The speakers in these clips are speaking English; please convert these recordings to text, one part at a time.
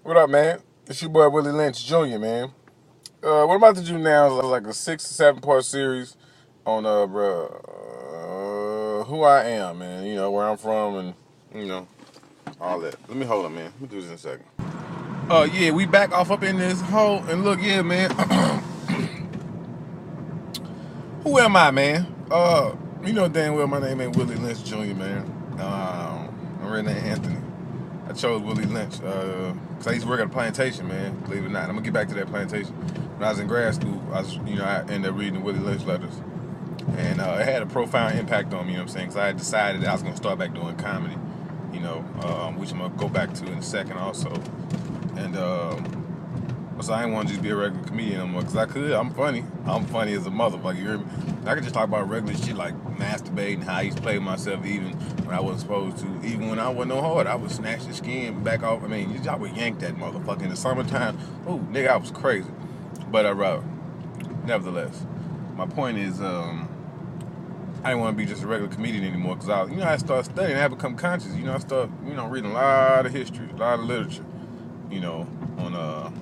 What up, man? It's your boy Willie Lynch Jr., man. What I'm about to do now is like a 6 to 7 part series on who I am, man. You know, where I'm from and, you know, all that. Let me hold on, man. Let me do this in a second. Yeah, we back off up in this hole. And look, yeah, man. Who am I, man? You know damn well my name ain't Willie Lynch Jr., man. I'm really Anthony. I chose Willie Lynch because I used to work at a plantation, man. Believe it or not, I'm gonna get back to that plantation. When I was in grad school, I ended up reading Willie Lynch letters, and it had a profound impact on me. You know what I'm saying? Because I had decided that I was gonna start back doing comedy, which I'm gonna go back to in a second also. And so I didn't want to just be a regular comedian anymore because I could. I'm funny. I'm funny as a motherfucker. You hear me? I could just talk about regular shit like masturbating, how I used to play with myself even when I wasn't supposed to. Even when I wasn't no hard, I would snatch the skin back off. I mean, I would yank that motherfucker in the summertime. Ooh, nigga, I was crazy. But nevertheless, my point is, I didn't want to be just a regular comedian anymore because I started studying. I become conscious. I started, reading a lot of history, a lot of literature, on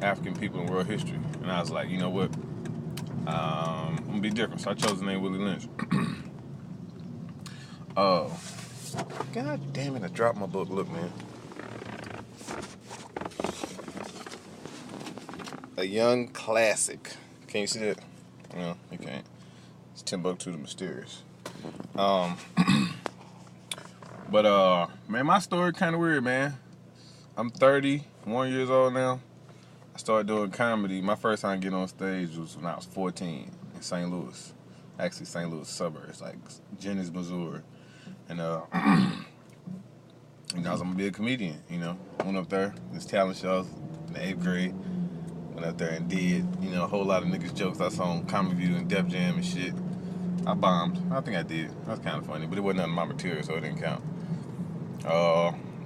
African people in world history. And I was like, you know what? I'm gonna be different. So I chose the name Willie Lynch. God damn it, I dropped my book. Look, man. A young classic. Can you see that? No, you can't. It's Timbuktu the Mysterious. But man, my story kind of weird, man. I'm 31 years old now. I started doing comedy. My first time getting on stage was when I was 14 in St. Louis. Actually, St. Louis suburbs, like Jennings, Missouri. And I was gonna be a comedian. Went up there, this talent shows in the 8th grade. Went up there and did, a whole lot of niggas jokes I saw on Comedy View and Def Jam and shit. I bombed. I think I did. That was kind of funny, but it wasn't none of my material, so it didn't count.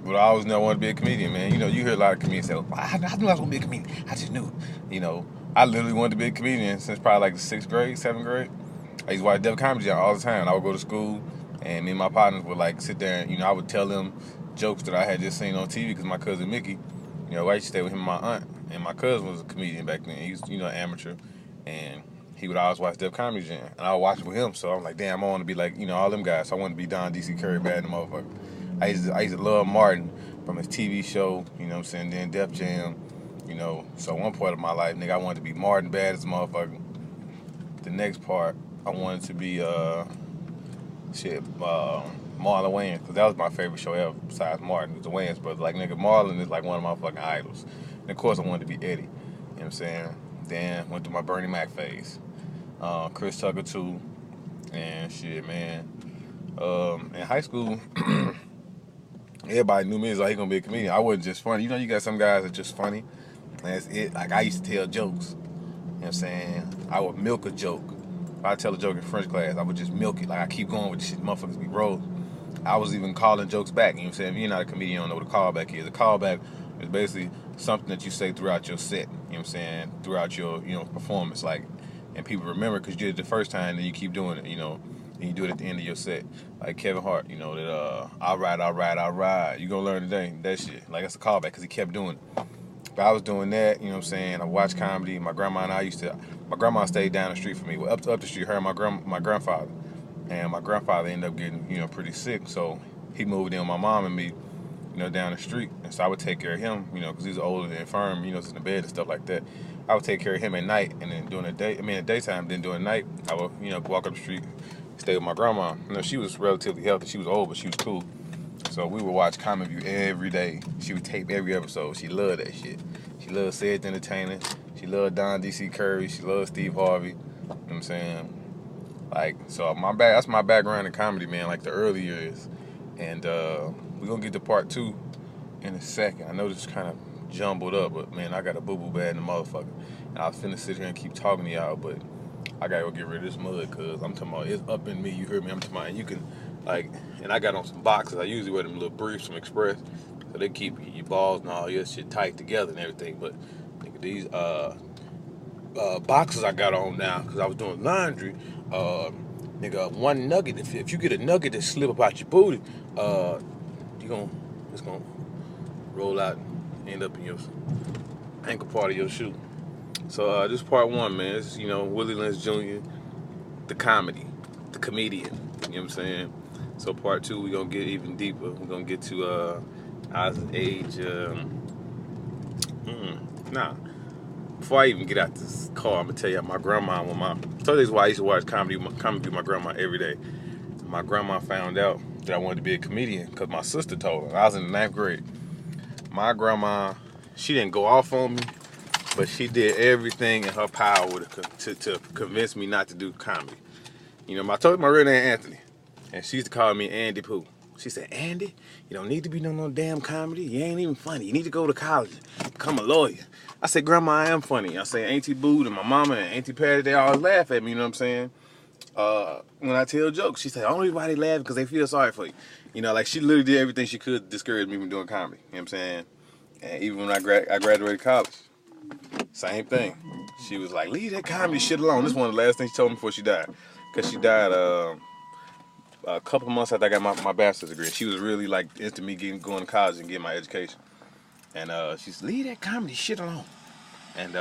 But I always never wanted to be a comedian, man. You hear a lot of comedians say, well, I knew I was going to be a comedian. I just knew it. I literally wanted to be a comedian since probably like the 6th grade, 7th grade. I used to watch Def Comedy Jam all the time. I would go to school, and me and my partners would like sit there and, I would tell them jokes that I had just seen on TV because my cousin Mickey, I used to stay with him and my aunt, and my cousin was a comedian back then. He was, an amateur, and he would always watch Def Comedy Jam, and I would watch it with him, so I'm like, damn, I want to be like, all them guys. So I wanted to be Don D.C. Curry bad in the motherfucker. I used to love Martin from his TV show, then Def Jam, So one part of my life, nigga, I wanted to be Martin bad as a motherfucker. The next part, I wanted to be, Marlon Wayans, because that was my favorite show ever, besides Martin, was the Wayans brothers. Like, nigga, Marlon is like one of my fucking idols. And of course, I wanted to be Eddie, Then went through my Bernie Mac phase. Chris Tucker, too, and shit, man. In high school, everybody knew me as like, he gonna be a comedian. I wasn't just funny. You got some guys that just funny, and that's it. Like, I used to tell jokes. I would milk a joke. If I tell a joke in French class, I would just milk it. Like, I keep going with the shit. Motherfuckers be rolling. I was even calling jokes back. If you're not a comedian, you don't know what a callback is. A callback is basically something that you say throughout your set. Throughout your, performance. Like, and people remember because you did it the first time, and you keep doing it, and you do it at the end of your set. Like Kevin Hart, that, all right. You gonna learn today, that shit. Like, that's a callback because he kept doing it. But I was doing that, I watched comedy. My grandma and my grandma stayed down the street from me. Well, up the street, her and my grandfather. And my grandfather ended up getting, pretty sick. So he moved in with my mom and me, down the street. And so I would take care of him, because he's older and infirm, he's in the bed and stuff like that. I would take care of him at night, and then during the day, at daytime, then during the night, I would, walk up the street, stay with my grandma. She was relatively healthy. She was old, but she was cool. So we would watch Comedy View every day. She would tape every episode. She loved that shit. She loved Cedric Entertainer. She loved Don D.C. Curry. She loved Steve Harvey. You know what I'm saying? Like, so that's my background in comedy, man, like the early years. And we're going to get to part 2 in a second. I know this is kind of jumbled up, but, man, I got a boo-boo bad in the motherfucker. And I was finna sit here and keep talking to y'all, but I got to go get rid of this mud because I'm talking about it's up in me. You heard me. I'm talking about you can, like, and I got on some boxes. I usually wear them little briefs from Express, so they keep your balls and all your shit tight together and everything. But nigga, these boxes I got on now because I was doing laundry. Nigga, one nugget. If you get a nugget that slip up out your booty, it's gonna roll out end up in your ankle part of your shoe. So this is part one, man. This is, Willie Lynch Jr., the comedy, the comedian. You know what I'm saying? So part two, we're gonna get even deeper. We're gonna get to I was age. Nah. Before I even get out this car, I'm gonna tell you my grandma. So this is why I used to watch comedy with my grandma every day. My grandma found out that I wanted to be a comedian because my sister told her. I was in the 9th grade. My grandma, she didn't go off on me, but she did everything in her power to convince me not to do comedy. I told you my real name Anthony, and she used to call me Andy Pooh. She said, Andy, you don't need to be no damn comedy. You ain't even funny. You need to go to college, become a lawyer. I said, Grandma, I am funny. I say, Auntie Boo and my mama and Auntie Patty, they always laugh at me, you know what I'm saying? When I tell jokes, she said, only everybody laugh because they feel sorry for you. Like she literally did everything she could to discourage me from doing comedy. You know what I'm saying? And even when I graduated college, same thing. She was like, leave that comedy shit alone. This is one of the last things she told me before she died. Because she died a couple of months after I got my bachelor's degree. She was really like into me going to college and getting my education. And she said, leave that comedy shit alone. And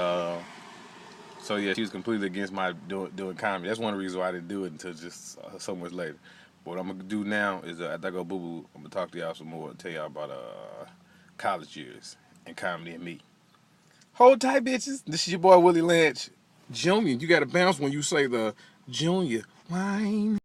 so yeah, she was completely against my doing comedy. That's one of the reasons why I didn't do it until just so much later. But what I'm gonna do now is after I go boo boo, I'm gonna talk to y'all some more and tell y'all about college years and comedy and me. Hold tight, bitches. This is your boy Willie Lynch Jr. You gotta bounce when you say the Junior. Wine.